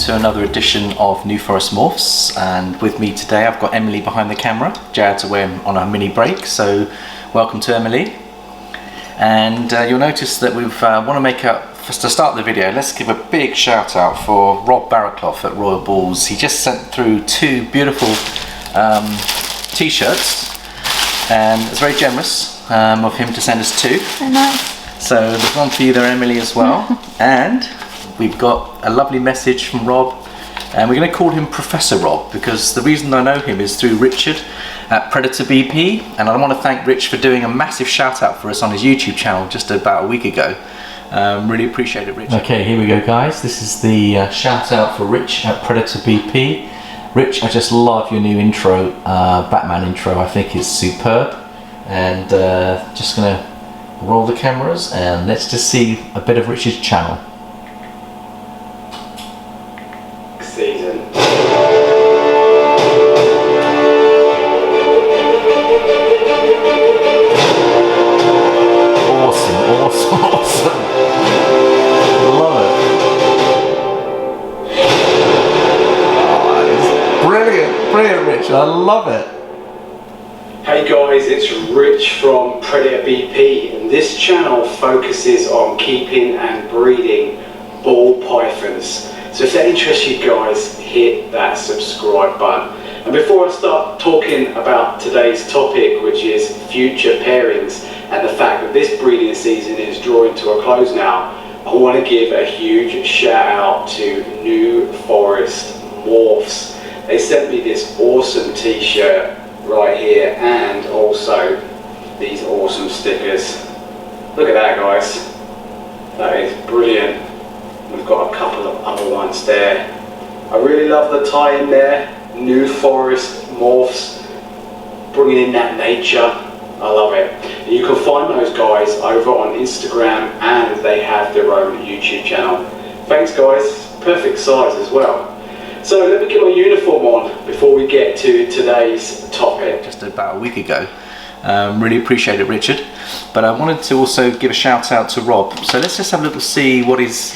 to another edition of New Forest Morphs, and with me today I've got Emily behind the camera. Jared's away on a mini break, so welcome to Emily. And you'll notice that we've want to make up, to start the video, let's give a big shout out for Rob Barraclough at Royal Balls. He just sent through two beautiful t-shirts, and it's very generous of him to send us two. Very nice. So there's one for you there, Emily, as well. And we've got a lovely message from Rob, and we're going to call him Professor Rob because the reason I know him is through Richard at Predator BP, and I want to thank Rich for doing a massive shout out for us on his YouTube channel just about a week ago. Really appreciate it, Rich. Okay, here we go, guys. This is the shout out for Rich at Predator BP. Rich, I just love your new intro, Batman intro. I think it's superb, and just going to roll the cameras and let's just see a bit of Richard's channel. Season. Awesome. Love it. Oh, it's brilliant, Richard. I love it. Hey guys, it's Rich from Predator BP, and this channel focuses on keeping and breeding ball pythons. So if that interests you guys, hit that subscribe button. And before I start talking about today's topic, which is future pairings, and the fact that this breeding season is drawing to a close now, I want to give a huge shout out to New Forest Morphs. They sent me this awesome t-shirt right here, and also these awesome stickers. Look at that, guys. That is brilliant. We've got a couple of other ones there. I really love the tie in there. New Forest Morphs, bringing in that nature. I love it. And you can find those guys over on Instagram, and they have their own YouTube channel. Thanks, guys. Perfect size as well. So let me get my uniform on before we get to today's topic. Just about a week ago. Really appreciate it, Richard. But I wanted to also give a shout out to Rob. So let's just have a little see what he's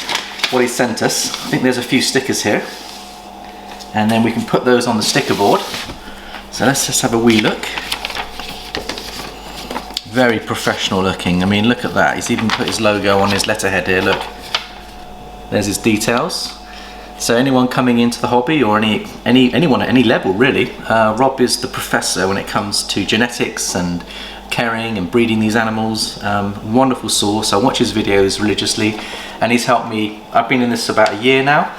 sent us. I think there's a few stickers here, and then we can put those on the sticker board. So let's just have a wee look. Very professional looking. I mean, look at that. He's even put his logo on his letterhead here. Look. There's his details. So anyone coming into the hobby, or anyone at any level really, Rob is the professor when it comes to genetics and caring and breeding these animals. Wonderful source. I watch his videos religiously, and he's helped me. I've been in this about a year now,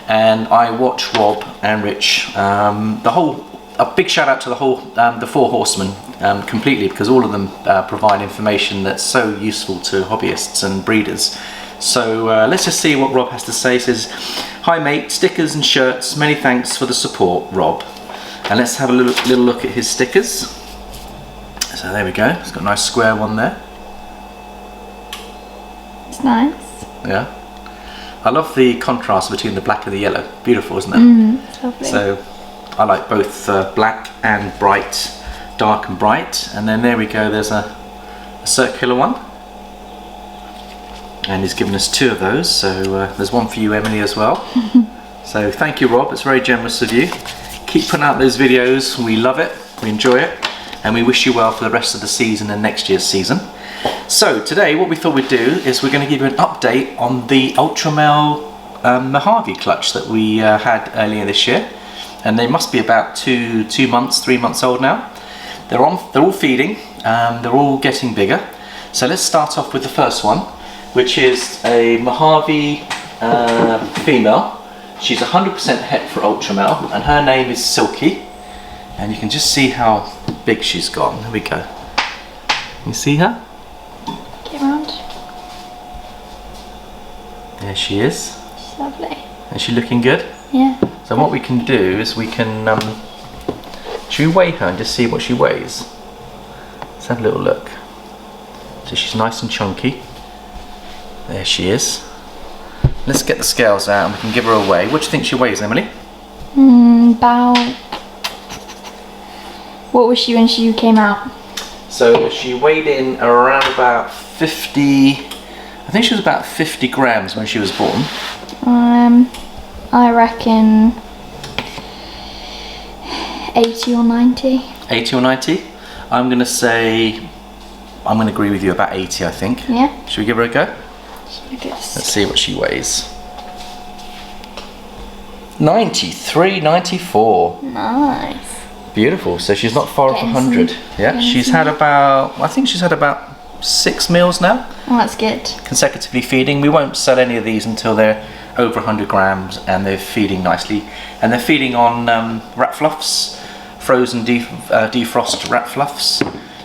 and I watch Rob and Rich. A big shout out to the four horsemen completely, because all of them provide information that's so useful to hobbyists and breeders. So let's just see what Rob has to say. He says, "Hi mate, stickers and shirts, many thanks for the support, Rob." And let's have a little look at his stickers. So there we go, it's got a nice square one there. It's nice. Yeah. I love the contrast between the black and the yellow. Beautiful, isn't it? It's lovely. So I like both black and bright, dark and bright. And then there we go, there's a circular one. And he's given us two of those, so there's one for you, Emily, as well. So thank you, Rob, it's very generous of you. Keep putting out those videos, we love it, we enjoy it, and we wish you well for the rest of the season and next year's season. So today what we thought we'd do is we're going to give you an update on the Ultramel Mojave clutch that we had earlier this year. And they must be about 3 months old now. They're all feeding, they're all getting bigger. So let's start off with the first one, which is a Mojave female. She's 100% het for Ultramel, and her name is Silky. And you can just see how big she's got. There we go. You see her? Get around. There she is. She's lovely. Is she looking good? Yeah. So what we can do is we can, should we weigh her and just see what she weighs? Let's have a little look. So she's nice and chunky. There she is. Let's get the scales out and we can give her a weigh. What do you think she weighs, Emily? About... What was she when she came out? So she weighed in around about 50... I think she was about 50 grams when she was born. I reckon 80 or 90. 80 or 90? I'm going to say, I'm going to agree with you, about 80 I think. Yeah. Should we give her a go? I guess. Let's see what she weighs. 93, 94. Nice. Beautiful. So she's not far off Getting 100. some- Yeah, getting she's some- had about, I think she's had about 6 meals now, Oh, that's good. consecutively feeding. We won't sell any of these until they're over 100 grams and they're feeding nicely. And they're feeding on rat fluffs, frozen defrost rat fluffs.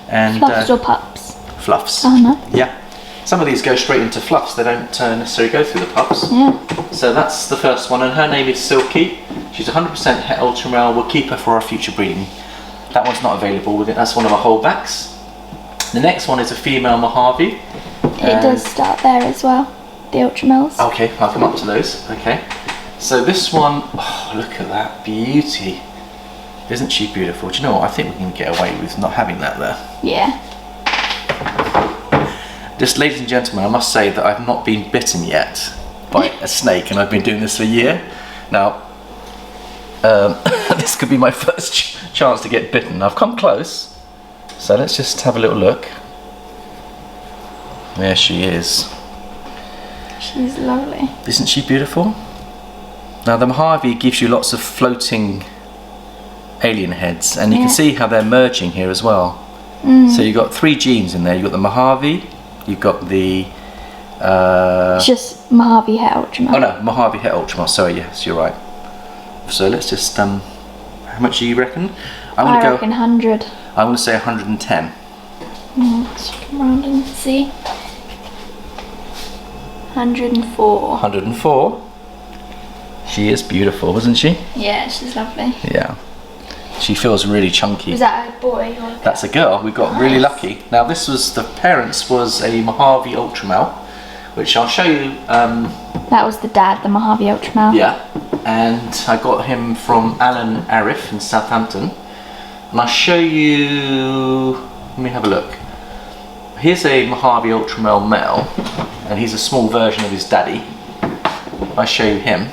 And Fluffs or pups? fluffs. Oh, no. Yeah. Some of these go straight into fluffs, they don't necessarily go through the pups. Yeah. So that's the first one, and her name is Silky. She's 100% het Ultramel. We'll keep her for our future breeding. That one's not available with it, that's one of our holdbacks. The next one is a female Mojave. It does start there as well, the Ultramels. Okay, I'll come up to those. Okay. So this one, oh, look at that beauty. Isn't she beautiful? Do you know what? I think we can get away with not having that there. Yeah. Just, ladies and gentlemen, I must say that I've not been bitten yet by a snake, and I've been doing this for a year. Now, this could be my first chance to get bitten. I've come close, so let's just have a little look. There she is. She's lovely. Isn't she beautiful? Now, the Mojave gives you lots of floating alien heads, and you can Yeah. see how they're merging here as well. So you've got 3 genes in there. You've got the Mojave, you've got the It's just Mojave Het Ultramel. oh no, Mojave Het Ultramel, sorry, yes, you're right. So let's just, how much do you reckon? I'm I gonna reckon 100. I'm gonna say 110. Let's come around and see. 104. 104. She is beautiful, isn't she? Yeah, she's lovely. Yeah. She feels really chunky. Was that a boy or a girl? That's a girl. We got really Nice. lucky. Now this was, the parents was a Mojave Ultramel, which I'll show you. That was the dad, the Mojave Ultramel. Yeah, and I got him from Alan Arif in Southampton, and I'll show you. Let me have a look. Here's a Mojave Ultramel male, and he's a small version of his daddy. I'll show you him,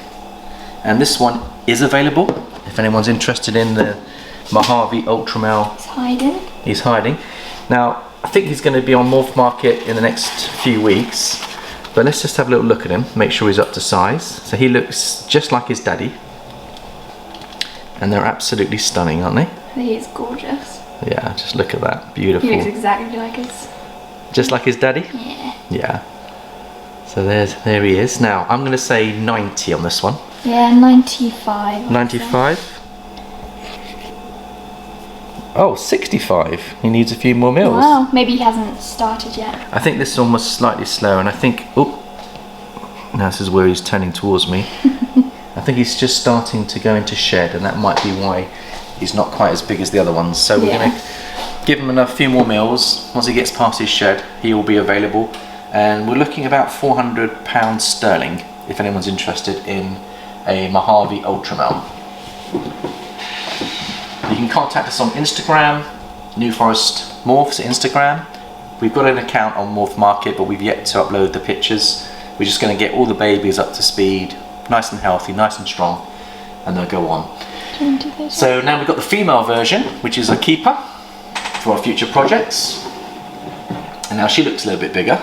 and this one is available if anyone's interested in the Mojave Ultramel. He's hiding. He's hiding. Now, I think he's going to be on Morph Market in the next few weeks, but let's just have a little look at him, make sure he's up to size. So he looks just like his daddy, and they're absolutely stunning, aren't they? He's gorgeous. Yeah, just look at that, beautiful. He looks exactly like his. Just like his daddy? Yeah. Yeah. So there he is. Now, I'm going to say 90 on this one. Yeah, 95. 95? Oh, 65. He needs a few more meals. Wow, maybe he hasn't started yet. I think this one was slightly slower, and I think, oh, now this is where he's turning towards me. I think he's just starting to go into shed, and that might be why he's not quite as big as the other ones. So we're going to give him a few more meals. Once he gets past his shed, he will be available, and we're looking about £400 sterling if anyone's interested in a Mojave Ultramel. You can contact us on Instagram, New Forest Morphs Instagram. We've got an account on Morph Market, but we've yet to upload the pictures. We're just going to get all the babies up to speed, nice and healthy, nice and strong, and they'll go on. So now we've got the female version, which is a keeper for our future projects. And now she looks a little bit bigger.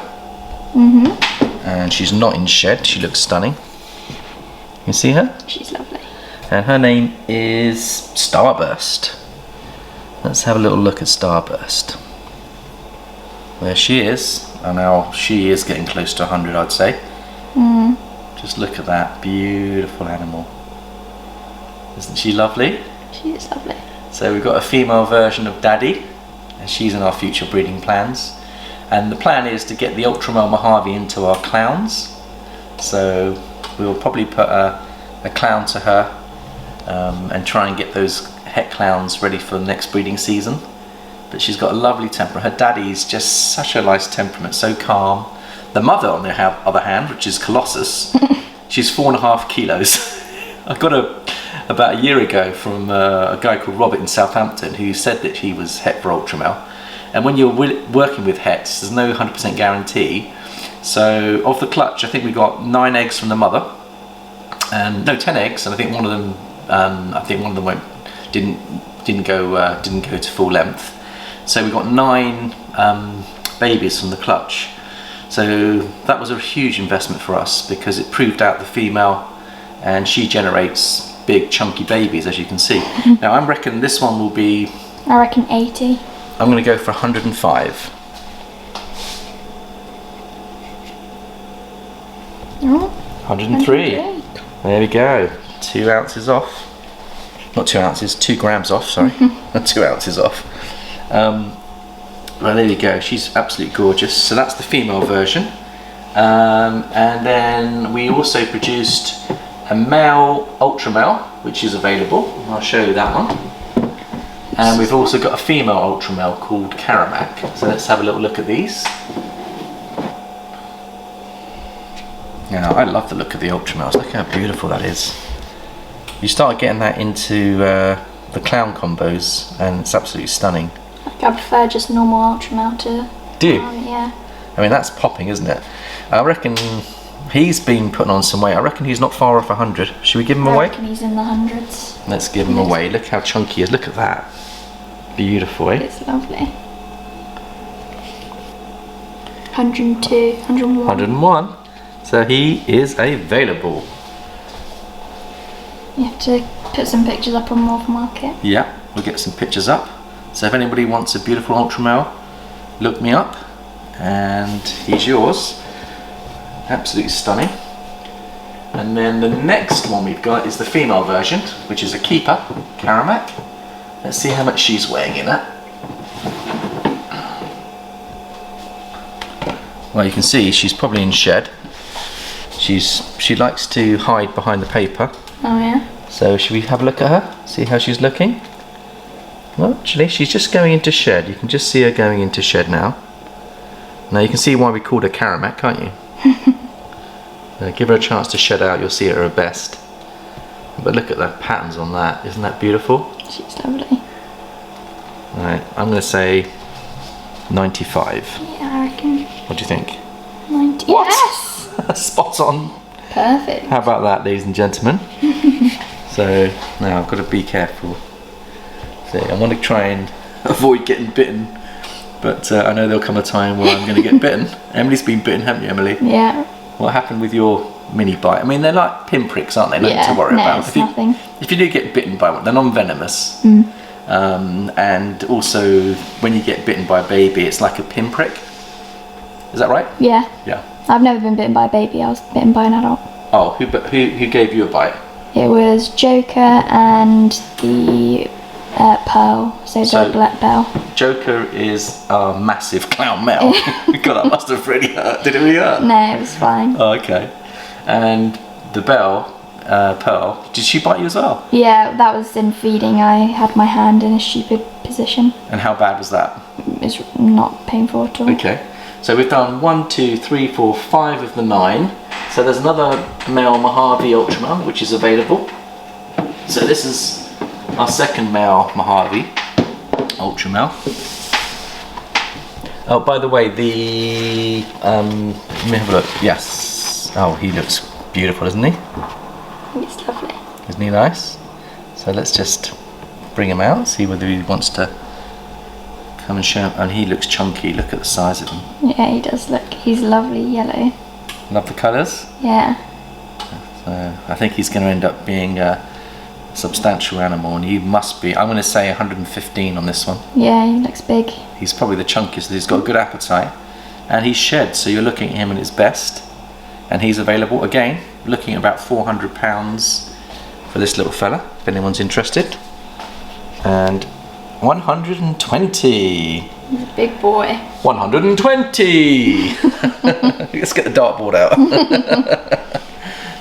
And she's not in shed, she looks stunning. You see her? She's lovely. And her name is Starburst. Let's have a little look at Starburst. There she is. And now she is getting close to 100, I'd say. Just look at that beautiful animal. Isn't she lovely? She is lovely. So we've got a female version of Daddy, and she's in our future breeding plans. And the plan is to get the Ultramel Mojave into our clowns. So we'll probably put a clown to her and try and get those het clowns ready for the next breeding season. But she's got a lovely temper. Her daddy's just such a nice temperament, so calm. The mother, on the other hand, which is Colossus, she's 4.5 kilos. I got her about a year ago from a guy called Robert in Southampton, who said that he was het for Ultramel. And when you're working with hets, there's no 100% guarantee. So of the clutch, I think we got 9 eggs from the mother, and no, 10 eggs, and I think one of them didn't go to full length. So we got 9 babies from the clutch. So that was a huge investment for us because it proved out the female, and she generates big chunky babies, as you can see. Now I reckon this one will be, I reckon 80. I'm going to go for 105. Oh, 103. There we go. 2 ounces off. Not 2 ounces, 2 grams off, sorry. 2 ounces off. Well, there you go. She's absolutely gorgeous. So that's the female version. And then we also produced a male Ultramel, which is available. I'll show you that one. And we've also got a female Ultramel called Karamak. So let's have a little look at these. Yeah, I love the look of the Ultramels. Look how beautiful that is. You start getting that into the clown combos, and it's absolutely stunning. I prefer just normal Ultramel to. Do you? Yeah. I mean, that's popping, isn't it? I reckon he's been putting on some weight. I reckon he's not far off 100. Should we give him I away? reckon he's in the hundreds. Let's give him away. Look how chunky he is. Look at that. Beautiful, eh? It's lovely. 102, 101. 101. So he is available. You have to put some pictures up on Wolf Market. Yeah, we'll get some pictures up. So if anybody wants a beautiful Ultramel, look me up, and he's yours. Absolutely stunning. And then the next one we've got is the female version, which is a keeper, Karamak. Let's see how much she's weighing in at. Well, you can see she's probably in shed. She likes to hide behind the paper. Oh yeah. So should we have a look at her? See how she's looking? Well, actually, she's just going into shed. You can just see her going into shed now. Now you can see why we called her Karamak, can't you? Give her a chance to shed out, you'll see her at her best. But look at the patterns on that. Isn't that beautiful? She's lovely. Right, I'm going to say 95. Yeah, I reckon. What do you think? 90. What? Yes! Spot on. Perfect. How about that, ladies and gentlemen? So now I've got to be careful. So I want to try and avoid getting bitten, but I know there'll come a time where I'm going to get bitten. Emily's been bitten, haven't you, Emily? Yeah. What happened with your mini bite? I mean, they're like pinpricks, aren't they? Nothing to worry about. It's nothing. If you do get bitten by one, they're non-venomous. And also, when you get bitten by a baby, it's like a pinprick. Is that right? Yeah. Yeah. I've never been bitten by a baby. I was bitten by an adult. Oh, who gave you a bite? It was Joker and the Pearl, so the Black Bell. Joker is a massive clown male. God, that must have really hurt. Did it really hurt? No, it was fine. Oh, okay. And the Pearl, did she bite you as well? Yeah, that was in feeding. I had my hand in a stupid position. And how bad was that? It's not painful at all. Okay. So we've done 1, 2, 3, 4, 5 of the 9. So there's another male Mojave Ultramel which is available. So this is our second male Mojave Ultramel. Oh, by the way, let me have a look. Yes. Oh, he looks beautiful, doesn't he? It's lovely. Isn't he nice? So let's just bring him out, see whether he wants to come and show. And he looks chunky. Look at the size of him. Yeah, he does look. He's lovely yellow. Love the colours. Yeah. So I think he's going to end up being a substantial animal, and he must be. I'm going to say 115 on this one. Yeah, he looks big. He's probably the chunkiest. He's got a good appetite, and he's shed. So you're looking at him at his best, and he's available again. Looking at about £400 for this little fella, if anyone's interested. And 120. He's a big boy. 120. Let's get the dartboard out.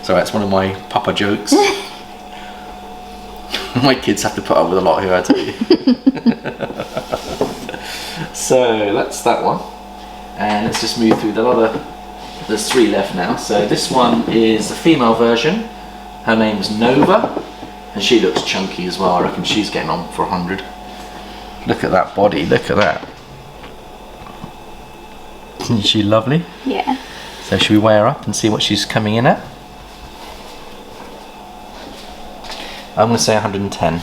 Sorry, that's one of my papa jokes. My kids have to put up with a lot here, I tell you. So that's that one. And let's just move through there's 3 left now. So this one is the female version. Her name's Nova, and she looks chunky as well. I reckon she's getting on for 100. Look at that body, look at that. Isn't she lovely? Yeah. So should we weigh her up and see what she's coming in at? I'm going to say 110.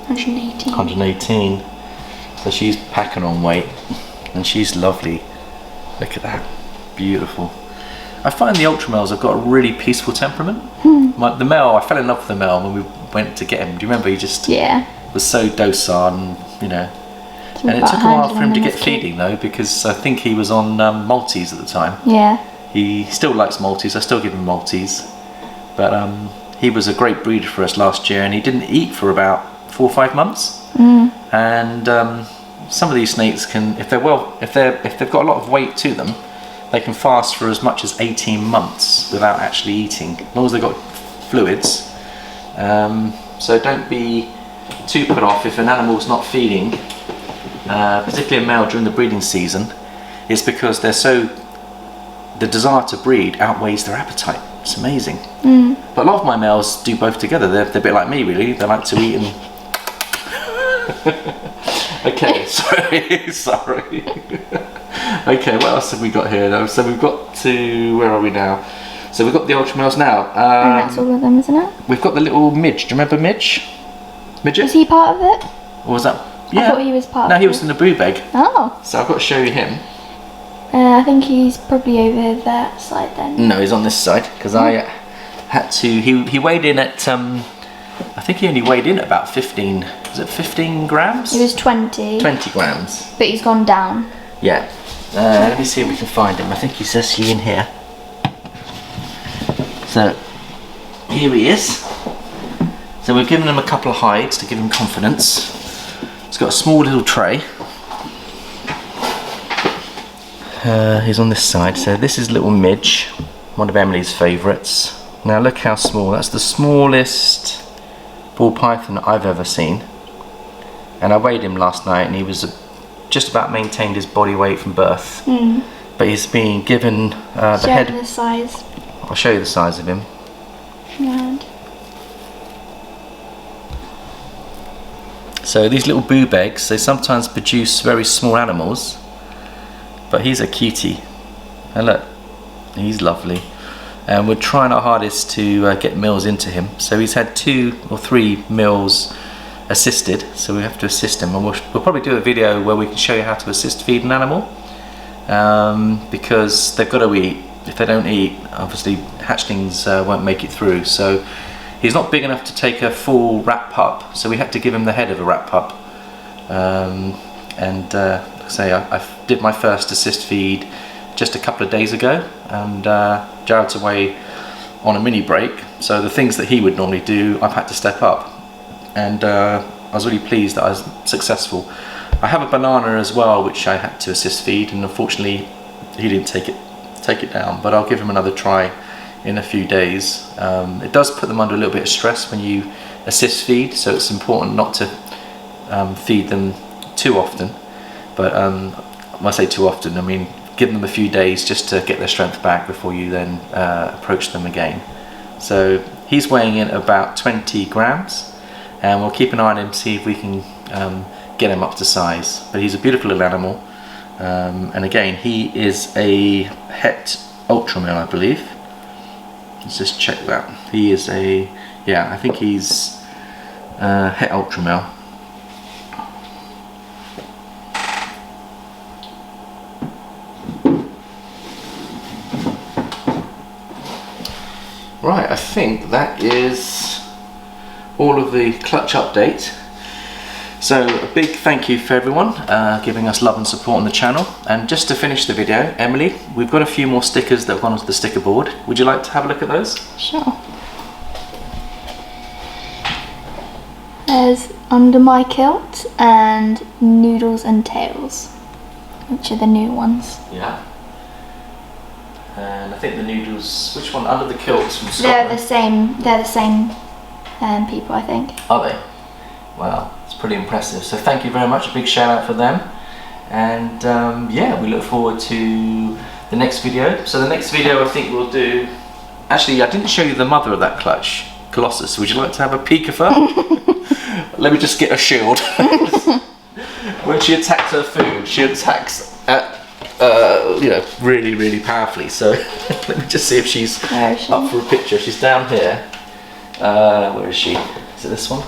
118. 118. So she's packing on weight, and she's lovely. Look at that, beautiful. I find the Ultramels have got a really peaceful temperament. The male, I fell in love with the male when we went to get him. Do you remember? He just was so docile, and you know. And it took a while for him to get feeding though, because I think he was on Maltese at the time. Yeah. He still likes Maltese. I still give him Maltese, but he was a great breeder for us last year, and he didn't eat for about 4 or 5 months. And some of these snakes can, if they've got a lot of weight to them, they can fast for as much as 18 months without actually eating, as long as they've got fluids. So don't be too put off if an animal's not feeding, particularly a male during the breeding season. It's because the desire to breed outweighs their appetite. It's amazing. But a lot of my males do both together. They're a bit like me, really. They like to eat and okay, sorry. Okay, what else have we got here though? So we've got to, where are we now? So we've got the Ultramels now. And that's all of them, isn't it? We've got the little Midge. Do you remember Midge? Midget? Was he part of it? Or was that? Yeah. I thought he was part of it. No, he was in the brood bag. Oh. So I've got to show you him. I think he's probably over that side then. No, he's on this side because I had to. He weighed in at. I think he only weighed in at about 15. Was it 15 grams? He was 20. 20 grams. But he's gone down. Yeah. Let me see if we can find him. I think he's actually in here. So here he is. So we've given him a couple of hides to give him confidence. He's got a small little tray. He's on this side. So this is little Midge, one of Emily's favourites. Now look how small. That's the smallest ball python I've ever seen. And I weighed him last night, and he was just about maintained his body weight from birth. But he's been given the head. The size. I'll show you the size of him. And so these little boob eggs, they sometimes produce very small animals, but he's a cutie. And look, he's lovely. And we're trying our hardest to get meals into him. So he's had 2 or 3 meals assisted, so we have to assist him, and we'll probably do a video where we can show you how to assist feed an animal, because they've got to eat. If they don't eat, obviously hatchlings won't make it through. So he's not big enough to take a full rat pup, so we had to give him the head of a rat pup. Like I say, I did my first assist feed just a couple of days ago, and Jared's away on a mini break, so the things that he would normally do, I've had to step up. And I was really pleased that I was successful. I have a banana as well, which I had to assist feed, and unfortunately he didn't take it down, but I'll give him another try in a few days. It does put them under a little bit of stress when you assist feed, so it's important not to feed them too often. But when I say too often, I mean give them a few days just to get their strength back before you then approach them again. So he's weighing in about 20 grams. And we'll keep an eye on him, see if we can get him up to size. But he's a beautiful little animal, and again, he is a het Ultramel, I believe. Let's just check that. He is a, yeah, I think he's het Ultramel. Right, I think that is all of the clutch update. So a big thank you for everyone giving us love and support on the channel. And just to finish the video, Emily, we've got a few more stickers that have gone onto the sticker board. Would you like to have a look at those? Sure. There's Under My Kilt and Noodles and Tails, which are the new ones. Yeah. And I think the noodles, which one? Under the Kilts from Scotland? They're the same people, I think. Are they? Wow, it's pretty impressive. So thank you very much, a big shout out for them. And yeah, we look forward to the next video. So the next video I think we'll do, actually I didn't show you the mother of that clutch, Colossus. Would you like to have a peek of her? Let me just get a shield. When she attacks her food, she attacks at you know, really, really powerfully. So let me just see if she's up for a picture. She's down here. Where is she? Is it this one?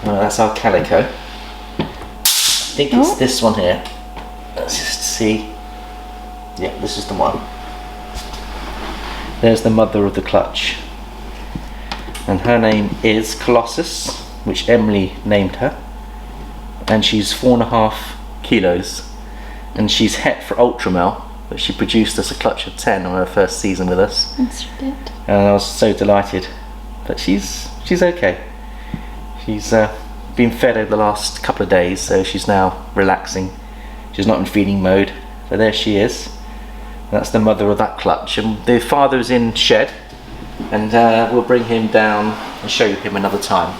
Oh, that's our calico. I think it's this one here. Let's just see. Yeah, this is the one. There's the mother of the clutch. And her name is Colossus, which Emily named her. And she's 4.5 kilos. And she's het for Ultramel, but she produced us a clutch of 10 on her first season with us. That's good. And I was so delighted. But she's okay. She's been fed over the last couple of days, so she's now relaxing. She's not in feeding mode. So there she is. That's the mother of that clutch. And the father's in shed, and we'll bring him down and show him another time.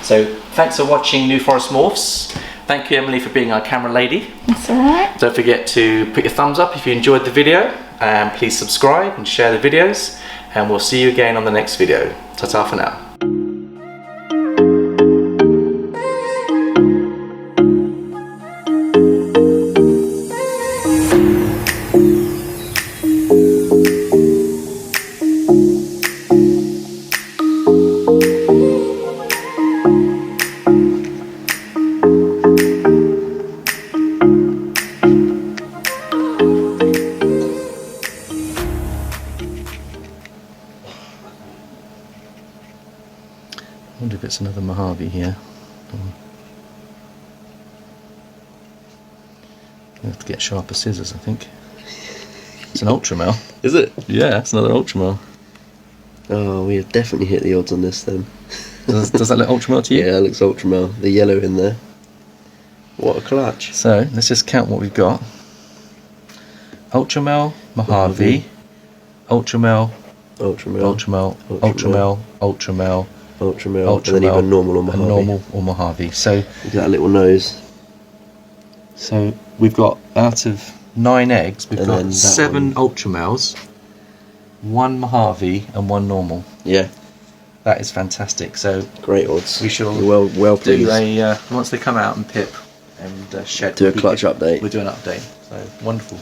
So thanks for watching New Forest Morphs. Thank you, Emily, for being our camera lady. That's alright. Don't forget to put your thumbs up if you enjoyed the video, and please subscribe and share the videos, and we'll see you again on the next video. Ta-ta for now. I wonder if it's another Mojave here. I have to get sharper scissors, I think. It's an Ultramel. Is it? Yeah, it's another Ultramel. Oh, we have definitely hit the odds on this then. Does that look Ultramel to you? Yeah, it looks Ultramel. The yellow in there. What a clutch. So, let's just count what we've got. Ultramel, Mojave, Ultramel, Ultramel. Ultramel, Ultramel, Ultramel, Ultramel, and then either normal or Mojave. and normal or Mojave. So, Look at that little nose. so we've got, out of 9 eggs, we've And then got that 7 Ultramels, 1 Mojave and 1 normal. Yeah, That is fantastic. So great odds. we shall well do pleased. a once they come out and pip and shed. Do a clutch update. We'll do an update. So wonderful.